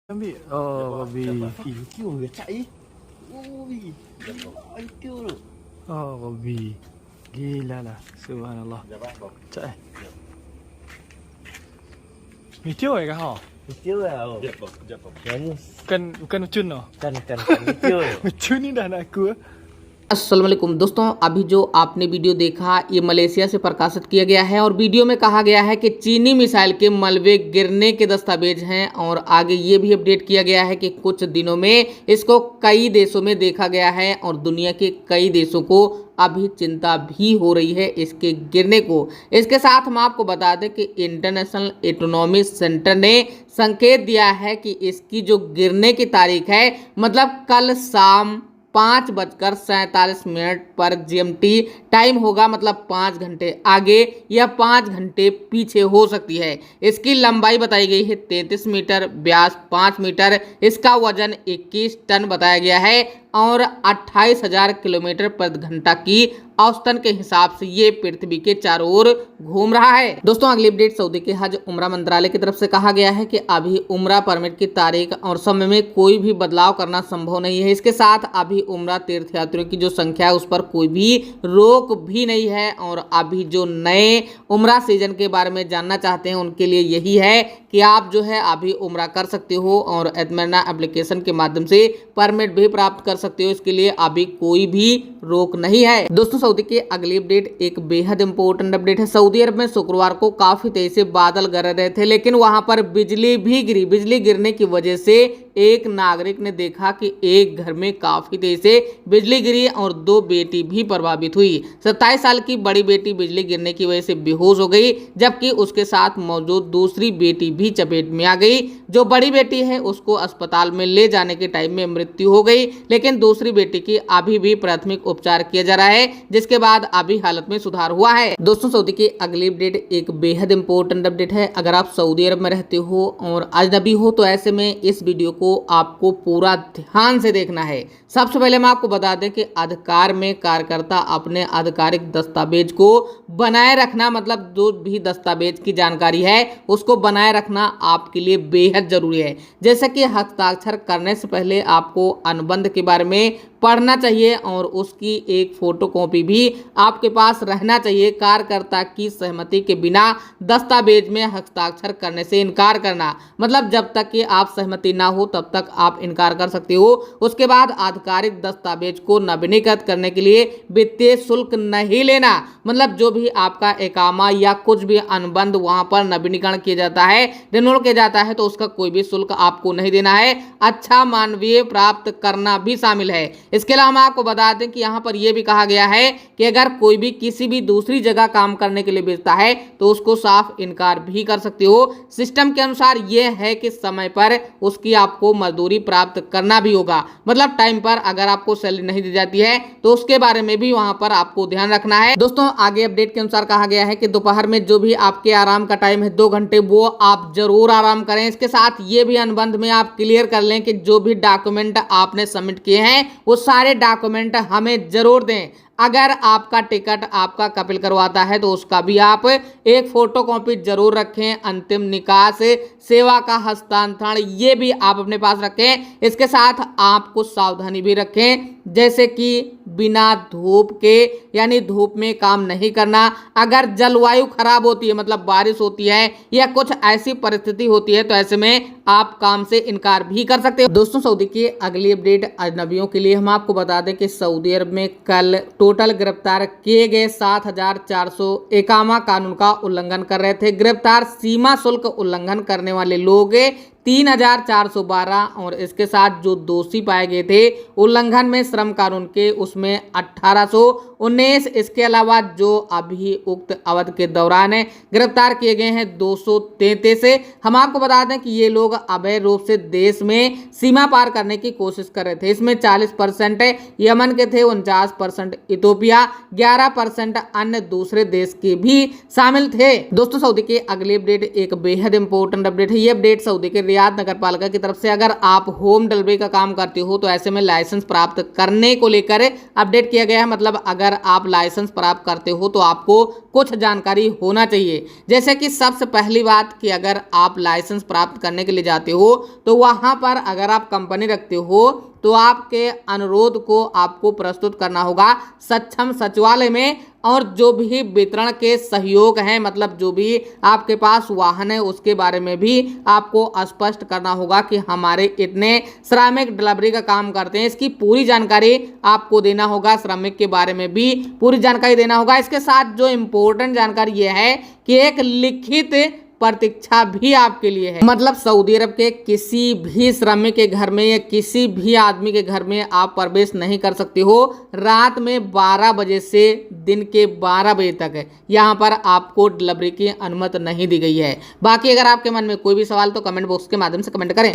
Ambil. Oh, babi. Kêu người chạy. Ui, anh kêu rồi. Oh, babi. Gila lah. Subhanallah. Chạy. Mì tiêu ấy cả hả? Kêu rồi. Bukan ucun oh. Kan kêu rồi. Ucun ni dah nak aku. अस्सलाम वालेकुम दोस्तों, अभी जो आपने video देखा ये Malaysia से प्रकाशित किया गया है और वीडियो में कहा गया है कि चीनी मिसाइल के मलबे गिरने के दस्तावेज हैं और आगे ये भी अपडेट किया गया है कि कुछ दिनों में इसको कई देशों में देखा गया है और दुनिया के कई देशों को अभी चिंता भी हो रही है इसके गिरने को। इसके साथ हम आपको बता दें कि इंटरनेशनल एटोनॉमी सेंटर ने संकेत दिया है कि इसकी जो गिरने की तारीख है मतलब कल शाम 5:47 पर GMT टाइम होगा, मतलब 5 घंटे आगे या 5 घंटे पीछे हो सकती है। इसकी लंबाई बताई गई है 33 मीटर, व्यास 5 मीटर, इसका वजन 21 टन बताया गया है और 28,000 किलोमीटर प्रति घंटा की औसतन के हिसाब से ये पृथ्वी के चारों ओर घूम रहा है। दोस्तों अगली अपडेट, सऊदी के हज उम्रा मंत्रालय की तरफ से कहा गया है कि अभी उम्रा परमिट की तारीख और समय में कोई भी बदलाव करना संभव नहीं है। इसके साथ अभी उम्रा तीर्थयात्रियों की जो संख्या है उस पर कोई भी रोक भी नहीं है और अभी जो नए उम्रा सीजन के बारे में जानना चाहते हैं उनके लिए यही है कि आप जो है अभी उम्रा कर सकते हो और एतमन्ना एप्लीकेशन के माध्यम से परमिट भी प्राप्त कर सकते हो। इसके लिए अभी कोई भी रोक नहीं है। दोस्तों सऊदी की अगली अपडेट एक बेहद इंपॉर्टेंट अपडेट है। सऊदी अरब में शुक्रवार को काफी तेजी से बादल गर रहे थे लेकिन वहां पर बिजली भी गिरी। बिजली गिरने की वजह से एक नागरिक ने देखा कि एक घर में काफी तेजी से बिजली गिरी और 2 बेटी भी प्रभावित हुई। 27 साल की बड़ी बेटी बिजली गिरने की वजह से बेहोश हो गई जबकि उसके साथ मौजूद दूसरी बेटी भी चपेट में आ गई। जो बड़ी बेटी है उसको अस्पताल में ले जाने के टाइम में मृत्यु हो गई लेकिन दूसरी बेटी की अभी भी प्राथमिक उपचार किया जा रहा है जिसके बाद अभी हालत में सुधार हुआ है। दोस्तों सऊदी की अगली अपडेट एक बेहद इंपॉर्टेंट अपडेट है। अगर आप सऊदी अरब में रहते हो और अजनबी हो तो ऐसे में इस वीडियो को आपको पूरा ध्यान से देखना है। सबसे पहले मैं आपको बता दें कि अधिकार में कार्यकर्ता अपने आधिकारिक दस्तावेज को बनाए रखना, मतलब जो भी दस्तावेज की जानकारी है उसको बनाए रखना आपके लिए बेहद जरूरी है। जैसे कि हस्ताक्षर करने से पहले आपको अनुबंध के बारे में पढ़ना चाहिए और उसकी एक फोटोकॉपी भी आपके पास रहना चाहिए। कार्यकर्ता की सहमति के बिना दस्तावेज में हस्ताक्षर करने से इनकार करना, मतलब जब तक कि आप सहमति ना हो तब तक आप इनकार कर सकते हो। उसके बाद आधिकारिक दस्तावेज को नवीनीकृत करने के लिए वित्तीय शुल्क नहीं लेना, मतलब जो भी आपका इकामा या कुछ भी अनुबंध वहां पर नवीनीकरण किया जाता है, रिन्यूअल किया जाता है तो उसका कोई भी शुल्क आपको नहीं देना है। अच्छा मानवीय प्राप्त करना भी शामिल है। इसके अलावा हम आपको बता दें कि यहाँ पर यह भी कहा गया है कि अगर कोई भी किसी भी दूसरी जगह काम करने के लिए भेजता है तो उसको साफ इनकार भी कर सकते हो। सिस्टम के अनुसार यह है कि समय पर उसकी आपको मजदूरी प्राप्त करना भी होगा, मतलब टाइम पर अगर आपको सैलरी नहीं दी जाती है तो उसके बारे में भी वहां पर आपको ध्यान रखना है। दोस्तों आगे अपडेट के अनुसार कहा गया है कि दोपहर में जो भी आपके आराम का टाइम है 2 घंटे वो आप जरूर आराम करें। इसके साथ ये भी अनुबंध में आप क्लियर कर लें कि जो भी डॉक्यूमेंट आपने सबमिट किए हैं वो सारे डॉक्यूमेंट हमें जरूर दें। अगर आपका टिकट आपका कपिल करवाता है तो उसका भी आप एक फोटोकॉपी जरूर रखें। अंतिम निकास सेवा का हस्तांतरण ये भी आप अपने पास रखें। इसके साथ आप कुछ सावधानी भी रखें जैसे कि बिना धूप के यानी धूप में काम नहीं करना। अगर जलवायु खराब होती है मतलब बारिश होती है या कुछ ऐसी परिस्थिति होती है तो ऐसे में आप काम से इनकार भी कर सकते हो। दोस्तों सऊदी की अगली अपडेट अजनबियों के लिए हम आपको बता दें कि सऊदी अरब में कल टोटल गिरफ्तार किए गए 7,400 इकामा कानून का उल्लंघन कर रहे थे। गिरफ्तार सीमा शुल्क उल्लंघन करने वाले लोग 3,412 और इसके साथ जो दोषी पाए गए थे उल्लंघन में श्रम कानून के उसमें 1,819। इसके अलावा जो अभी उक्त अवधि के दौरान गिरफ्तार किए गए हैं 233 से। हम आपको बता दें कि ये लोग अवैध रूप से देश में सीमा पार करने की कोशिश कर रहे थे। इसमें 40% यमन के थे, 49% इथोपिया, 11% अन्य दूसरे देश के भी शामिल थे। दोस्तों सऊदी की अगली अपडेट एक बेहद इंपॉर्टेंट अपडेट है। ये अपडेट सऊदी के रियाद नगर पालिका की तरफ से अगर आप होम डिलीवरी का काम करते हो तो ऐसे में लाइसेंस प्राप्त करने को लेकर अपडेट किया गया है। मतलब अगर अगर आप लाइसेंस प्राप्त करते हो तो आपको कुछ जानकारी होना चाहिए। जैसे कि सबसे पहली बात कि अगर आप लाइसेंस प्राप्त करने के लिए जाते हो तो वहां पर अगर आप कंपनी रखते हो तो आपके अनुरोध को आपको प्रस्तुत करना होगा सक्षम सचिवालय में, और जो भी वितरण के सहयोग हैं, मतलब जो भी आपके पास वाहन है उसके बारे में भी आपको स्पष्ट करना होगा कि हमारे इतने श्रमिक डिलीवरी का काम करते हैं, इसकी पूरी जानकारी आपको देना होगा। श्रमिक के बारे में भी पूरी जानकारी देना होगा। इसके साथ जो इम्पोर्टेंट जानकारी ये है कि एक लिखित प्रतीक्षा भी आपके लिए है, मतलब सऊदी अरब के किसी भी श्रमिक के घर में या किसी भी आदमी के घर में आप प्रवेश नहीं कर सकते हो रात में 12 बजे से दिन के 12 बजे तक। यहाँ पर आपको डिलीवरी की अनुमति नहीं दी गई है। बाकी अगर आपके मन में कोई भी सवाल तो कमेंट बॉक्स के माध्यम से कमेंट करें।